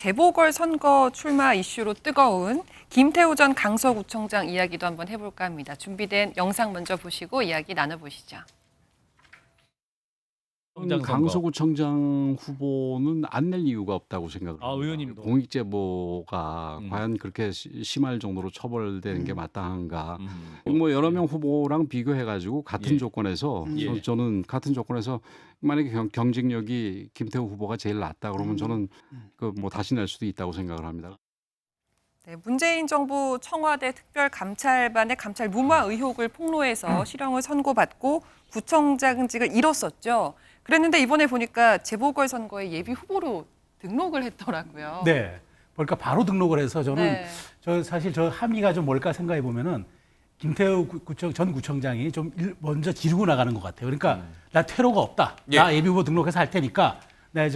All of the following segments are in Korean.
재보궐선거 출마 이슈로 뜨거운 김태우 전 강서구청장 이야기도 한번 해볼까 합니다. 준비된 영상 먼저 보시고 이야기 나눠보시죠. 강서구청장 후보는 안 낼 이유가 없다고 생각합니다. 의원님도. 공익제보가 과연 그렇게 심할 정도로 처벌되는 게 마땅한가. 뭐 뭐 여러 명 후보랑 비교해가지고 같은 예. 조건에서 예. 저는 같은 조건에서 만약에 경쟁력이 김태우 후보가 제일 낫다 그러면 저는 그 뭐 다시 낼 수도 있다고 생각을 합니다. 네, 문재인 정부 청와대 특별감찰반의 감찰 무마 의혹을 폭로해서 실형을 선고받고 구청장직을 잃었었죠. 그랬는데 이번에 보니까 재보궐선거에 예비 후보로 등록을 했더라고요. 네. 보니까 바로 등록을 해서 저는 네. 사실 저 함의가 좀 뭘까 생각해 보면은 김태우 전 구청장이 좀 먼저 지르고 나가는 것 같아요. 그러니까 나 퇴로가 없다. 예. 나 예비 후보 등록해서 할 테니까 날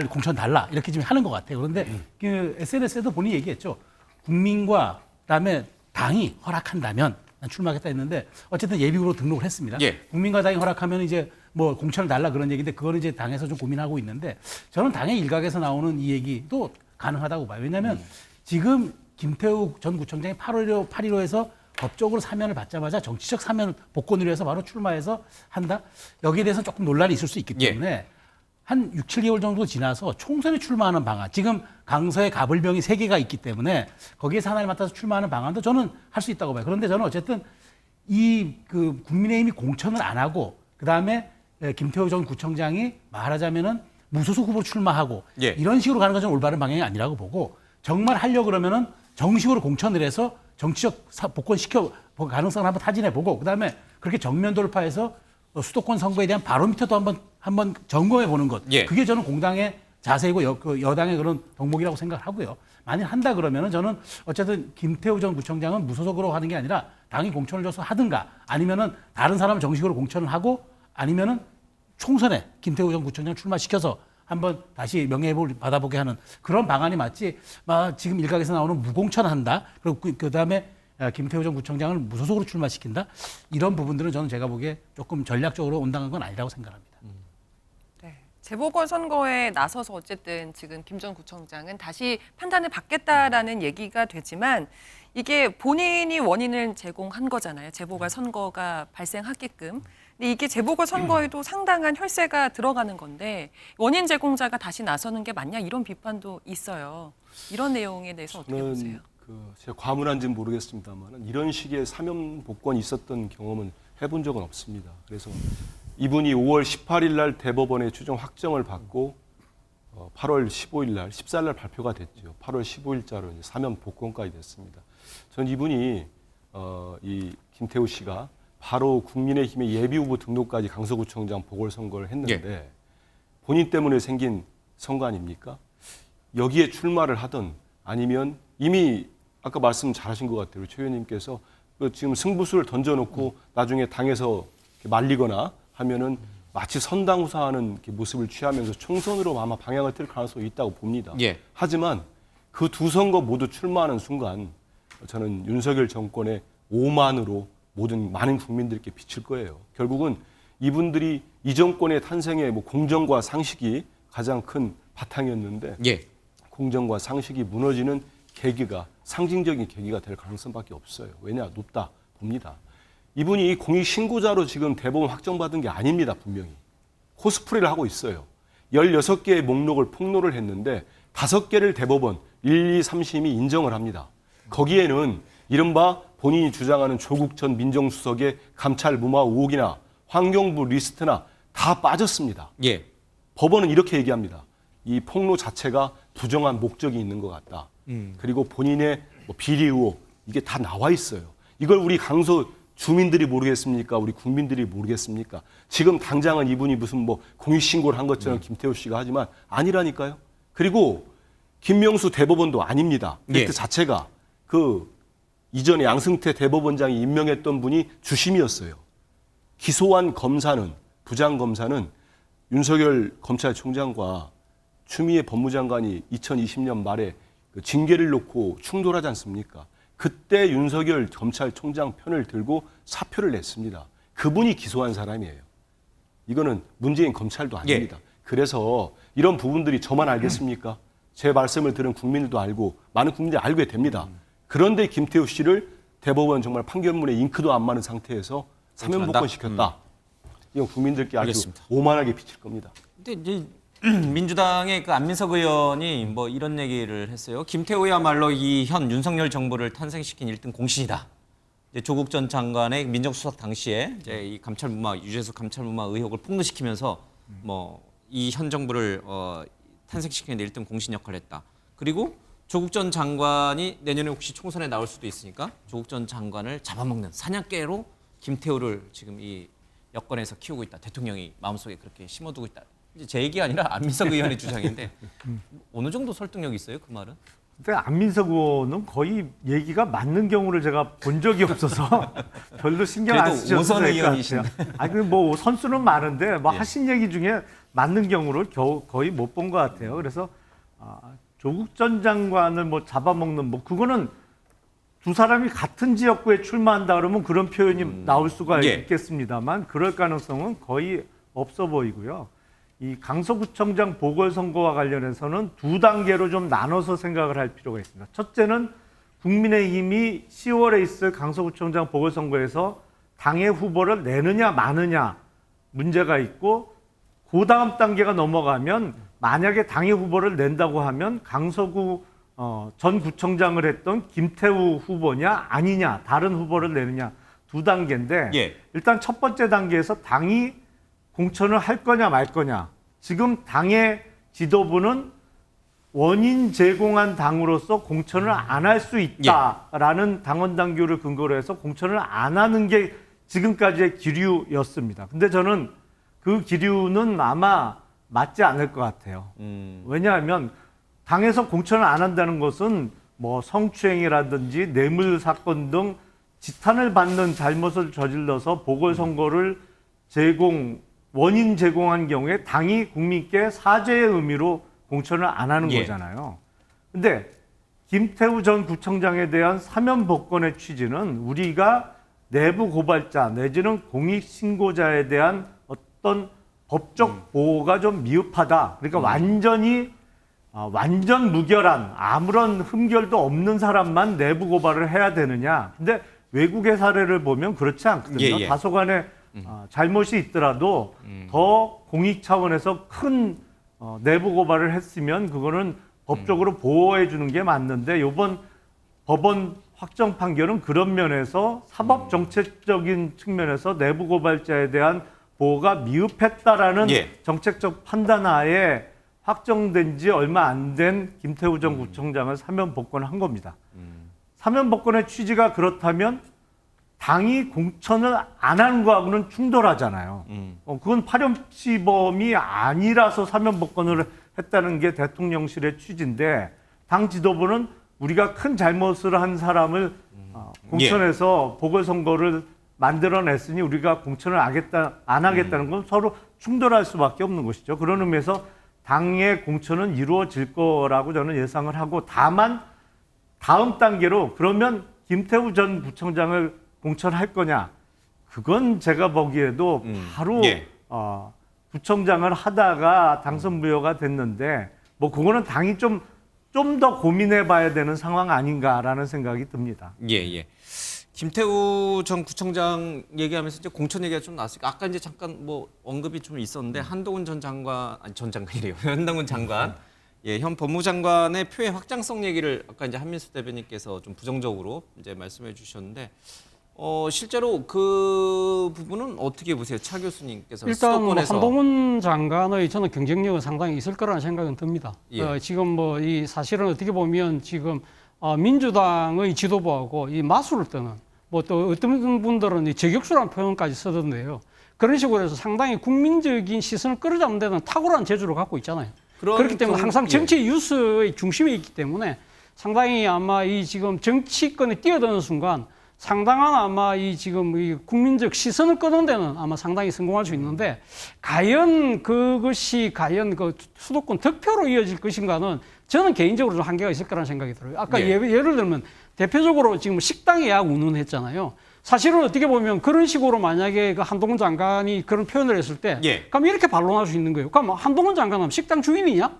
공천 달라. 이렇게 지금 하는 것 같아요. 그런데 그 SNS에도 본인이 얘기했죠. 국민과 그다음에 당이 허락한다면 난 출마하겠다 했는데 어쨌든 예비 후보로 등록을 했습니다. 예. 국민과 당이 허락하면 이제 뭐 공천을 달라 그런 얘기인데 그거는 이제 당에서 좀 고민하고 있는데 저는 당의 일각에서 나오는 이 얘기도 가능하다고 봐요. 왜냐하면 지금 김태우 전 구청장이 8.15에서 법적으로 사면을 받자마자 정치적 사면 복권을 위해서 바로 출마해서 한다. 여기에 대해서 조금 논란이 있을 수 있기 때문에 한 6, 7개월 정도 지나서 총선에 출마하는 방안. 지금 강서에 가불병이 3개가 있기 때문에 거기에서 하나를 맡아서 출마하는 방안도 저는 할 수 있다고 봐요. 그런데 저는 어쨌든 그 국민의힘이 공천을 안 하고 그다음에 김태우 전 구청장이 말하자면은 무소속 후보로 출마하고 예. 이런 식으로 가는 것은 올바른 방향이 아니라고 보고 정말 하려고 그러면은 정식으로 공천을 해서 정치적 복권시켜 가능성을 한번 타진해 보고 그다음에 그렇게 정면 돌파해서 수도권 선거에 대한 바로미터도 한번 점검해 보는 것. 예. 그게 저는 공당의 자세이고 여당의 그런 덕목이라고 생각을 하고요. 만일 한다 그러면은 저는 어쨌든 김태우 전 구청장은 무소속으로 하는 게 아니라 당이 공천을 줘서 하든가 아니면은 다른 사람을 정식으로 공천을 하고 아니면은 총선에 김태우 전 구청장 출마시켜서 한번 다시 명예회복을 받아보게 하는 그런 방안이 맞지. 지금 일각에서 나오는 무공천한다. 그리고 그다음에 김태우 전 구청장을 무소속으로 출마시킨다. 이런 부분들은 저는 제가 보기에 조금 전략적으로 온당한 건 아니라고 생각합니다. 네, 재보궐선거에 나서서 어쨌든 지금 김 전 구청장은 다시 판단을 받겠다라는 얘기가 되지만 이게 본인이 원인을 제공한 거잖아요. 재보궐선거가 발생하게끔. 근데 이게 재보궐선거에도 상당한 혈세가 들어가는 건데 원인 제공자가 다시 나서는 게 맞냐 이런 비판도 있어요. 이런 내용에 대해서 어떻게 보세요? 제가 과문한지는 모르겠습니다만 이런 식의 사면 복권이 있었던 경험은 해본 적은 없습니다. 그래서 이분이 5월 18일 날 대법원의 최종 확정을 받고 8월 15일 날, 14일 날 발표가 됐죠. 8월 15일자로 사면 복권까지 됐습니다. 전 이분이 이 김태우 씨가 바로 국민의힘의 예비후보 등록까지 강서구청장 보궐선거를 했는데 본인 때문에 생긴 선거 아닙니까? 여기에 출마를 하든 아니면 이미 아까 말씀 잘하신 것 같아요. 최 의원님께서 지금 승부수를 던져놓고 나중에 당에서 말리거나 하면은 마치 선당후사하는 모습을 취하면서 총선으로 아마 방향을 틀 가능성이 있다고 봅니다. 예. 하지만 그 두 선거 모두 출마하는 순간 저는 윤석열 정권의 오만으로 많은 국민들께 비칠 거예요. 결국은 이분들이 이 정권의 탄생에 공정과 상식이 가장 큰 바탕이었는데 예. 공정과 상식이 무너지는 계기가 상징적인 계기가 될 가능성밖에 없어요. 왜냐? 높다 봅니다. 이분이 공익신고자로 지금 대법원 확정받은 게 아닙니다. 분명히. 코스프레를 하고 있어요. 16개의 목록을 폭로를 했는데 5개를 대법원 1, 2, 3심이 인정을 합니다. 거기에는 이른바 본인이 주장하는 조국 전 민정수석의 감찰 무마 의혹이나 환경부 리스트나 다 빠졌습니다. 예. 법원은 이렇게 얘기합니다. 이 폭로 자체가 부정한 목적이 있는 것 같다. 그리고 본인의 비리 의혹 이게 다 나와 있어요. 이걸 우리 강서 주민들이 모르겠습니까? 우리 국민들이 모르겠습니까? 지금 당장은 이분이 무슨 공익신고를 한 것처럼 김태우 씨가 하지만 아니라니까요. 그리고 김명수 대법원도 아닙니다. 예. 그 자체가 이전에 양승태 대법원장이 임명했던 분이 주심이었어요. 기소한 검사는 부장검사는 윤석열 검찰총장과 추미애 법무장관이 2020년 말에 징계를 놓고 충돌하지 않습니까? 그때 윤석열 검찰총장 편을 들고 사표를 냈습니다. 그분이 기소한 사람이에요. 이거는 문재인 검찰도 아닙니다. 그래서 이런 부분들이 저만 알겠습니까? 제 말씀을 들은 국민들도 알고 많은 국민들이 알게 됩니다. 그런데 김태우 씨를 대법원 정말 판결문에 잉크도 안 마는 상태에서 사면 복권시켰다. 이건 국민들께 아주 알겠습니다. 오만하게 비칠 겁니다. 근데 이제 민주당의 그 안민석 의원이 뭐 이런 얘기를 했어요. 김태우야말로 이 현 윤석열 정부를 탄생시킨 1등 공신이다. 이제 조국 전 장관의 민정수석 당시에 이제 이 감찰무마 유재석 감찰무마 의혹을 폭로시키면서 뭐 이 현 정부를 탄생시키는 데 1등 공신 역할을 했다. 그리고 조국 전 장관이 내년에 혹시 총선에 나올 수도 있으니까 조국 전 장관을 잡아먹는 사냥개로 김태우를 지금 이 여권에서 키우고 있다. 대통령이 마음속에 그렇게 심어두고 있다. 이제 제 얘기 아니라 안민석 의원의 주장인데 어느 정도 설득력이 있어요? 그 말은? 근데 안민석 의원은 거의 얘기가 맞는 경우를 제가 본 적이 없어서 별로 신경 안 그래도 쓰셔도 오선 될 것 의원이신데. 같아요. 아니 뭐 선수는 많은데 뭐 예. 하신 얘기 중에 맞는 경우를 거의 못 본 것 같아요. 그래서 조국 전 장관을 뭐 잡아먹는 뭐 그거는 두 사람이 같은 지역구에 출마한다 그러면 그런 표현이 나올 수가 예. 있겠습니다만 그럴 가능성은 거의 없어 보이고요. 이 강서구청장 보궐선거와 관련해서는 두 단계로 좀 나눠서 생각을 할 필요가 있습니다. 첫째는 국민의힘이 10월에 있을 강서구청장 보궐선거에서 당의 후보를 내느냐 마느냐 문제가 있고 그 다음 단계가 넘어가면 만약에 당의 후보를 낸다고 하면 강서구 전 구청장을 했던 김태우 후보냐 아니냐 다른 후보를 내느냐 두 단계인데 예. 일단 첫 번째 단계에서 당이 공천을 할 거냐 말 거냐. 지금 당의 지도부는 원인 제공한 당으로서 공천을 안 할 수 있다라는 당원 당규를 근거로 해서 공천을 안 하는 게 지금까지의 기류였습니다. 근데 저는 그 기류는 아마 맞지 않을 것 같아요. 왜냐하면 당에서 공천을 안 한다는 것은 뭐 성추행이라든지 뇌물 사건 등 지탄을 받는 잘못을 저질러서 보궐선거를 원인 제공한 경우에 당이 국민께 사죄의 의미로 공천을 안 하는 예. 거잖아요. 근데 김태우 전 구청장에 대한 사면 복권의 취지는 우리가 내부 고발자 내지는 공익신고자에 대한 어떤 법적 보호가 좀 미흡하다. 그러니까 완전 무결한 아무런 흠결도 없는 사람만 내부 고발을 해야 되느냐. 근데 외국의 사례를 보면 그렇지 않거든요. 예, 예. 다소간의 잘못이 있더라도 더 공익 차원에서 큰 내부 고발을 했으면 그거는 법적으로 보호해 주는 게 맞는데 이번 법원 확정 판결은 그런 면에서 사법 정책적인 측면에서 내부 고발자에 대한 보호가 미흡했다라는 예. 정책적 판단하에 확정된 지 얼마 안 된 김태우 전 구청장을 사면 복권한 겁니다. 사면 복권의 취지가 그렇다면 당이 공천을 안 하는 거하고는 충돌하잖아요. 그건 파렴치범이 아니라서 사면 복권을 했다는 게 대통령실의 취지인데 당 지도부는 우리가 큰 잘못을 한 사람을 공천해서 보궐선거를 만들어냈으니 우리가 공천을 안 하겠다는 건 서로 충돌할 수밖에 없는 것이죠. 그런 의미에서 당의 공천은 이루어질 거라고 저는 예상을 하고 다만 다음 단계로 그러면 김태우 전 구청장을 공천할 거냐? 그건 제가 보기에도 바로 예. 구청장을 하다가 당선 무효가 됐는데 뭐 그거는 당이 좀 더 고민해 봐야 되는 상황 아닌가라는 생각이 듭니다. 예, 예. 김태우 전 구청장 얘기하면서 이제 공천 얘기가 좀 나왔으니까 아까 이제 잠깐 뭐 언급이 좀 있었는데 한동훈 전 장관 아니 전 장관이래요. 한동훈 장관 예, 현 법무장관의 표의 확장성 얘기를 아까 이제 한민수 대변인께서 좀 부정적으로 이제 말씀해 주셨는데 실제로 그 부분은 어떻게 보세요? 차 교수님께서 일단 뭐 수도권에서 한동훈 장관의 저는 경쟁력은 상당히 있을 거라는 생각은 듭니다. 예. 지금 뭐 이 사실은 어떻게 보면 지금 민주당의 지도부하고 이 맞수를 뜨는 뭐 또 어떤 분들은 이 저격수라는 표현까지 쓰던데요. 그런 식으로 해서 상당히 국민적인 시선을 끌어잡는 데는 탁월한 재주를 갖고 있잖아요. 그렇기 때문에 항상 정치 뉴스의 중심에 있기 때문에 상당히 아마 이 지금 정치권에 뛰어드는 순간 상당한 아마 이 지금 이 국민적 시선을 끄는 데는 아마 상당히 성공할 수 있는데 과연 그것이 과연 그 수도권 득표로 이어질 것인가는 저는 개인적으로 좀 한계가 있을 거라는 생각이 들어요. 아까 예. 예를 들면 대표적으로 지금 식당 예약 운운했잖아요. 사실은 어떻게 보면 그런 식으로 만약에 그 한동훈 장관이 그런 표현을 했을 때 예. 그럼 이렇게 반론할 수 있는 거예요. 그럼 한동훈 장관은 식당 주인이냐?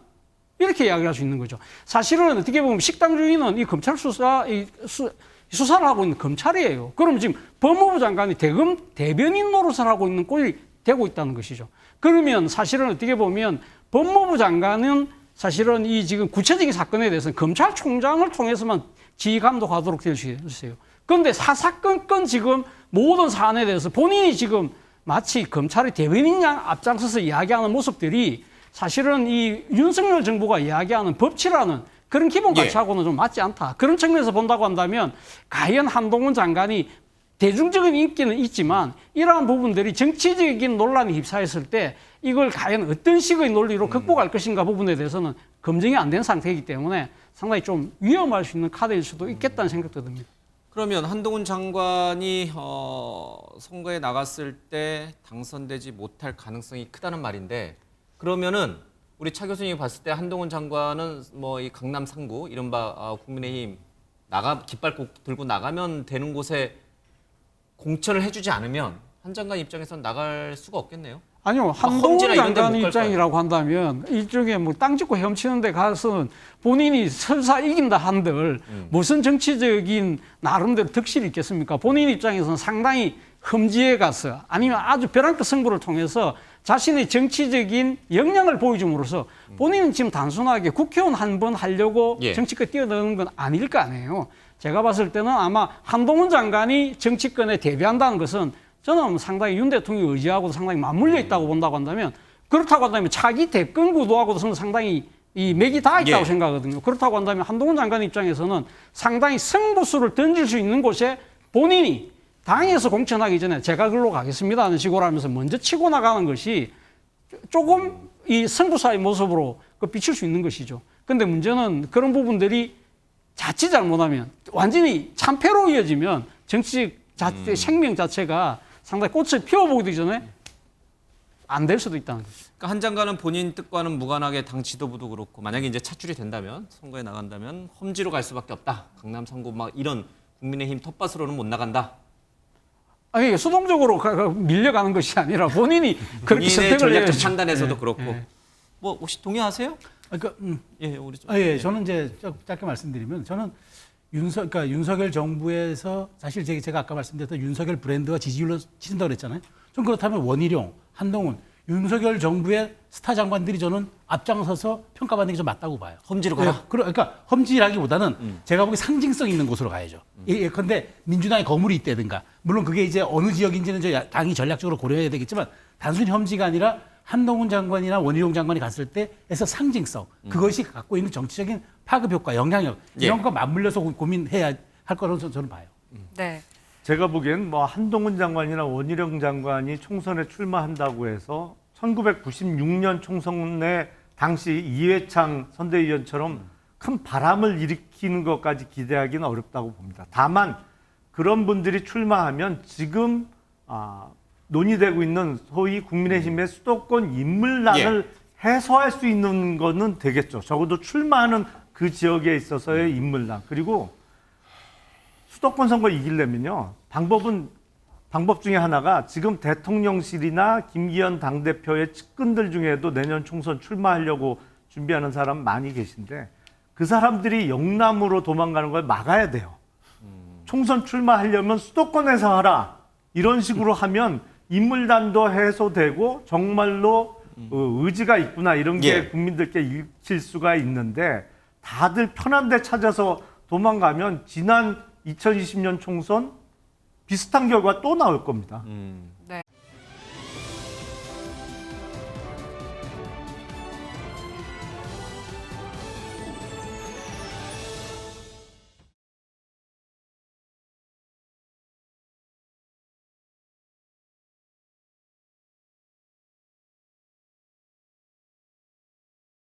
이렇게 이야기할 수 있는 거죠. 사실은 어떻게 보면 식당 주인은 이 검찰 수사를 하고 있는 검찰이에요. 그럼 지금 법무부 장관이 대변인 노릇을 하고 있는 꼴이 되고 있다는 것이죠. 그러면 사실은 어떻게 보면 법무부 장관은 사실은 이 지금 구체적인 사건에 대해서는 검찰총장을 통해서만 지휘 감독하도록 되어 있어요. 그런데 사사건건 지금 모든 사안에 대해서 본인이 지금 마치 검찰의 대변인 양 앞장서서 이야기하는 모습들이 사실은 이 윤석열 정부가 이야기하는 법치라는 그런 기본 가치하고는 좀 맞지 않다. 그런 측면에서 본다고 한다면 과연 한동훈 장관이 대중적인 인기는 있지만 이러한 부분들이 정치적인 논란에 휩싸였을 때 이걸 과연 어떤 식의 논리로 극복할 것인가 부분에 대해서는 검증이 안 된 상태이기 때문에 상당히 좀 위험할 수 있는 카드일 수도 있겠다는 생각도 듭니다. 그러면 한동훈 장관이 선거에 나갔을 때 당선되지 못할 가능성이 크다는 말인데 그러면은 우리 차 교수님이 봤을 때 한동훈 장관은 뭐 이 강남 3구 이른바 국민의힘 깃발 꼭 들고 나가면 되는 곳에 공천을 해주지 않으면 한 장관 입장에서는 나갈 수가 없겠네요. 아니요, 한동훈 장관 입장이라고 한다면 일종의 뭐 땅 짓고 헤엄치는 데 가서는 본인이 설사 이긴다 한들 무슨 정치적인 나름대로 득실이 있겠습니까? 본인 입장에서는 상당히 험지에 가서 아니면 아주 벼랑 끝 승부를 통해서 자신의 정치적인 역량을 보여줌으로써 본인은 지금 단순하게 국회의원 한 번 하려고 정치권에 뛰어드는 건 아닐 거 아니에요. 제가 봤을 때는 아마 한동훈 장관이 정치권에 대비한다는 것은 저는 상당히 윤 대통령의 의지하고도 상당히 맞물려 있다고 본다고 한다면 그렇다고 한다면 차기 대권 구도하고도 저는 상당히 이 맥이 다 있다고 생각하거든요. 그렇다고 한다면 한동훈 장관 입장에서는 상당히 승부수를 던질 수 있는 곳에 본인이 당에서 공천하기 전에 제가 글로 가겠습니다 하는 식으로 하면서 먼저 치고 나가는 것이 조금 이 승부사의 모습으로 비칠 수 있는 것이죠. 그런데 문제는 그런 부분들이 자칫 잘못하면 완전히 참패로 이어지면 정치적 생명 자체가 상당히 꽃을 피워보기 전에 안 될 수도 있다는 거죠. 그러니까 한 장관은 본인 뜻과는 무관하게 당 지도부도 그렇고 만약에 이제 차출이 된다면 선거에 나간다면 험지로 갈 수밖에 없다. 강남 3구 막 이런 국민의힘 텃밭으로는 못 나간다. 아니 수동적으로 밀려가는 것이 아니라 본인이 그렇게 선택을 전략적 해야죠. 판단에서도 그렇고 뭐 혹시 동의하세요? 우리 좀. 저는 이제 짧게 말씀드리면 저는 윤석열 정부에서 사실 제가 아까 말씀드렸던 윤석열 브랜드와 지지율로 치신다고 그랬잖아요. 좀 그렇다면 원희룡, 한동훈, 윤석열 정부의 스타 장관들이 저는 앞장서서 평가받는 게 좀 맞다고 봐요. 험지로 가라? 그러니까 험지라기보다는 제가 보기 상징성 있는 곳으로 가야죠. 예컨대 민주당의 거물이 있다든가 물론 그게 이제 어느 지역인지는 당이 전략적으로 고려해야 되겠지만 단순히 험지가 아니라 한동훈 장관이나 원희룡 장관이 갔을 때에서 상징성 그것이 갖고 있는 정치적인 파급 효과, 영향력 이런 거 맞물려서 고민해야 할 거라고 저는 봐요. 네. 제가 보기엔 뭐 한동훈 장관이나 원희룡 장관이 총선에 출마한다고 해서 1996년 총선에 당시 이회창 선대위원처럼 큰 바람을 일으키는 것까지 기대하기는 어렵다고 봅니다. 다만 그런 분들이 출마하면 지금 논의되고 있는 소위 국민의힘의 수도권 인물난을 해소할 수 있는 거는 되겠죠. 적어도 출마하는 그 지역에 있어서의 인물난. 그리고 수도권 선거 이기려면요. 방법 중에 하나가 지금 대통령실이나 김기현 당대표의 측근들 중에도 내년 총선 출마하려고 준비하는 사람 많이 계신데 그 사람들이 영남으로 도망가는 걸 막아야 돼요. 총선 출마하려면 수도권에서 하라. 이런 식으로 하면 인물난도 해소되고 정말로 의지가 있구나 이런 게 국민들께 읽힐 수가 있는데 다들 편한 데 찾아서 도망가면 지난 2020년 총선 비슷한 결과 또 나올 겁니다.